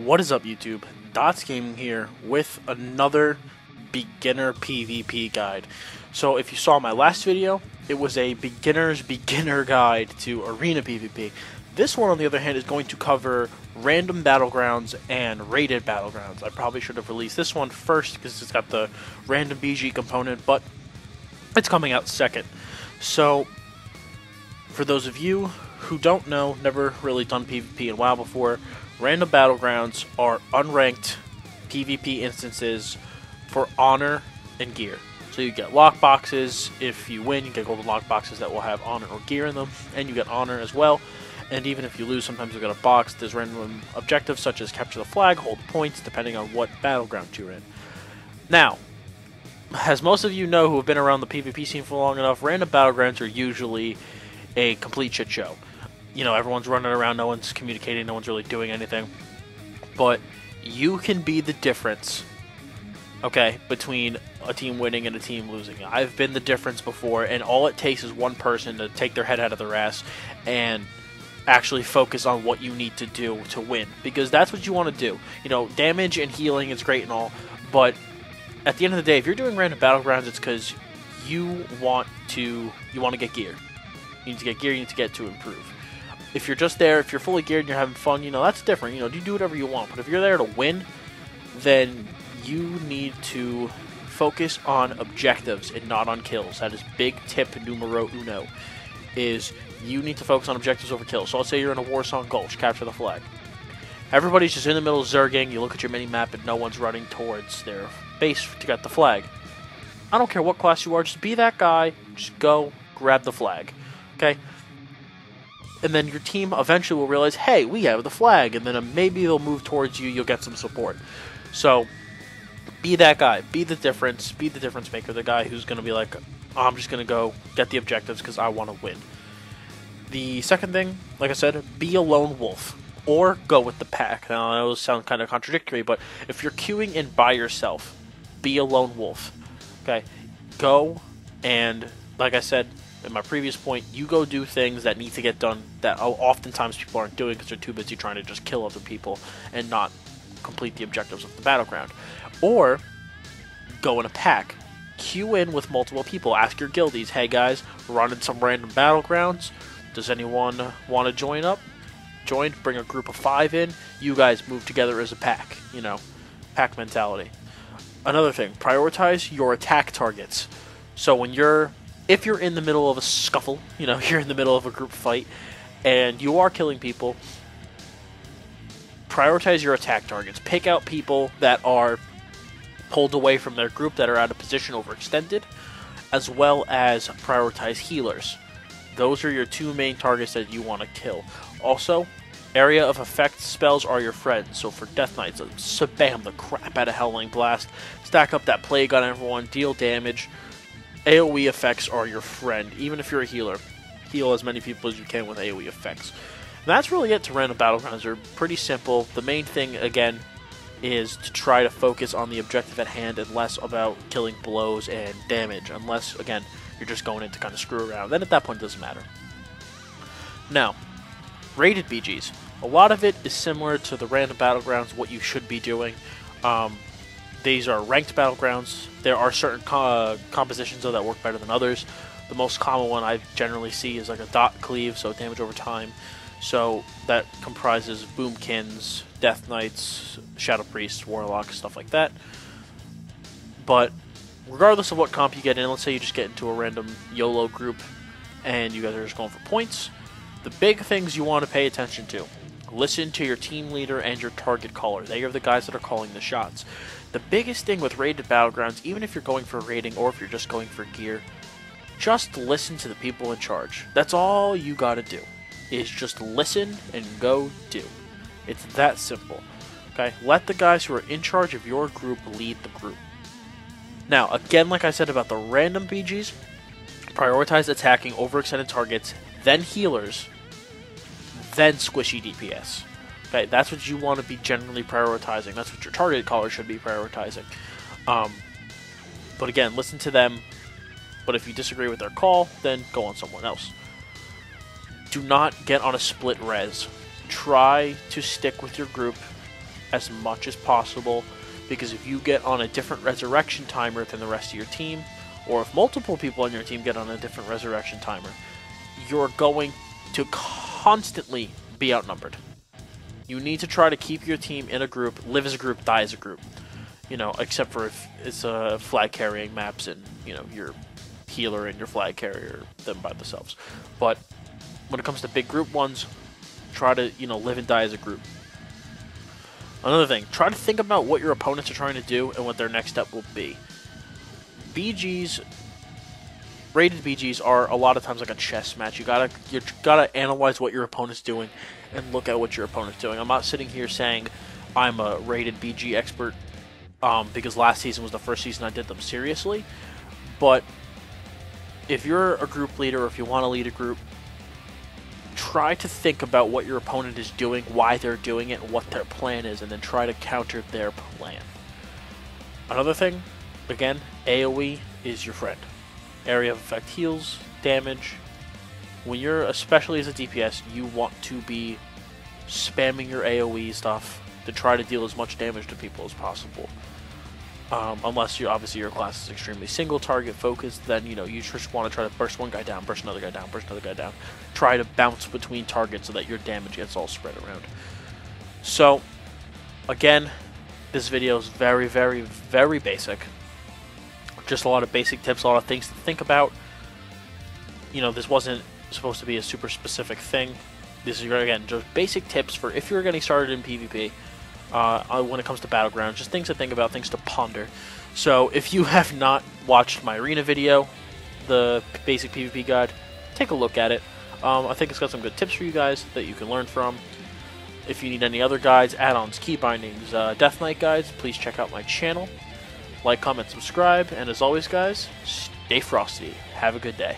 What is up, YouTube? Dottz Gaming here with another beginner PvP guide. So if you saw my last video, it was a beginner's beginner guide to arena PvP. This one, on the other hand, is going to cover random battlegrounds and rated battlegrounds. I probably should have released this one first because it's got the random BG component, but it's coming out second. So for those of you who don't know, never really done PvP in WoW before, random battlegrounds are unranked PvP instances for honor and gear. So you get lockboxes. If you win, you get golden lockboxes that will have honor or gear in them, and you get honor as well. And even if you lose, sometimes you get a box. There's random objectives such as capture the flag, hold points, depending on what battleground you're in. Now, as most of you know who have been around the PvP scene for long enough, random battlegrounds are usually a complete shit show. You know, everyone's running around, no one's communicating, no one's really doing anything. But you can be the difference, okay, between a team winning and a team losing. I've been the difference before, and all it takes is one person to take their head out of their ass and actually focus on what you need to do to win. Because that's what you want to do. You know, damage and healing is great and all, but at the end of the day, if you're doing random battlegrounds, it's because you want to get gear. You need to get gear, you need to get to improve. If you're just there, if you're fully geared and you're having fun, you know, that's different. You know, you do whatever you want. But if you're there to win, then you need to focus on objectives and not on kills. That is big tip numero uno, is you need to focus on objectives over kills. So let's say you're in a Warsong Gulch, capture the flag. Everybody's just in the middle of zerging. You look at your mini-map and no one's running towards their base to get the flag. I don't care what class you are, just be that guy. Just go grab the flag. Okay? And then your team eventually will realize, hey, we have the flag, and then maybe they'll move towards you, you'll get some support. So, be that guy, be the difference maker, the guy who's going to be like, I'm just going to go get the objectives because I want to win. The second thing, like I said, be a lone wolf, or go with the pack. Now, I know those sound kind of contradictory, but if you're queuing in by yourself, be a lone wolf, okay? Go, and like I said, in my previous point, you go do things that need to get done that oftentimes people aren't doing because they're too busy trying to just kill other people and not complete the objectives of the battleground. Or go in a pack. Queue in with multiple people. Ask your guildies, hey guys, we're running some random battlegrounds. Does anyone want to join up? Join, bring a group of 5 in. You guys move together as a pack. You know, pack mentality. Another thing, prioritize your attack targets. So if you're in the middle of a scuffle, you know, you're in the middle of a group fight, and you are killing people, prioritize your attack targets. Pick out people that are pulled away from their group, that are out of position overextended, as well as prioritize healers. Those are your 2 main targets that you want to kill. Also, area of effect spells are your friends. So for Death Knights, spam the crap out of Howling Blast, stack up that plague on everyone, deal damage. AoE effects are your friend. Even if you're a healer, heal as many people as you can with AoE effects. And that's really it to random battlegrounds. They're pretty simple. The main thing, again, is to try to focus on the objective at hand and less about killing blows and damage. Unless, again, you're just going in to kind of screw around. Then at that point, it doesn't matter. Now, rated BGs. A lot of it is similar to the random battlegrounds, what you should be doing. These are ranked battlegrounds. There are certain compositions, though, that work better than others. The most common one I generally see is like a dot cleave, so damage over time. So that comprises Boomkins, Death Knights, Shadow Priests, Warlocks, stuff like that. But regardless of what comp you get in, let's say you just get into a random YOLO group and you guys are just going for points, the big things you want to pay attention to. Listen to your team leader and your target caller. They are the guys that are calling the shots. The biggest thing with rated battlegrounds, even if you're going for rating or if you're just going for gear, just listen to the people in charge. That's all you gotta do, is just listen and go do. It's that simple. Okay? Let the guys who are in charge of your group lead the group. Now, again, like I said about the random BGs, prioritize attacking overextended targets, then healers, then squishy DPS. Okay, that's what you want to be generally prioritizing. That's what your target caller should be prioritizing. But again, listen to them. But if you disagree with their call, then go on someone else. Do not get on a split res. Try to stick with your group as much as possible, because if you get on a different resurrection timer than the rest of your team, or if multiple people on your team get on a different resurrection timer, you're going to constantly be outnumbered. You need to try to keep your team in a group, live as a group, die as a group. You know, except for if it's flag carrying maps and, you know, your healer and your flag carrier them by themselves. But when it comes to big group ones, try to, you know, live and die as a group. Another thing, try to think about what your opponents are trying to do and what their next step will be. BGs, rated BGs are a lot of times like a chess match. You gotta analyze what your opponent's doing and look at what your opponent's doing. I'm not sitting here saying I'm a rated BG expert because last season was the first season I did them seriously. But if you're a group leader or if you want to lead a group, try to think about what your opponent is doing, why they're doing it, and what their plan is, and then try to counter their plan. Another thing, again, AoE is your friend. Area of effect heals, damage. When you're, especially as a DPS, you want to be spamming your AoE stuff to try to deal as much damage to people as possible. Unless obviously your class is extremely single target focused, then you know you just want to try to burst one guy down, burst another guy down, burst another guy down. Try to bounce between targets so that your damage gets all spread around. So, again, this video is very, very, very basic. Just a lot of basic tips, a lot of things to think about. You know, this wasn't supposed to be a super specific thing. This is, again, just basic tips for if you're getting started in PvP. When it comes to Battlegrounds, just things to think about, things to ponder. So if you have not watched my arena video, the basic PvP guide, take a look at it. I think it's got some good tips for you guys that you can learn from. If you need any other guides, add-ons, key bindings, Death Knight guides, please check out my channel. Like, comment, subscribe, and as always guys, stay frosty. Have a good day.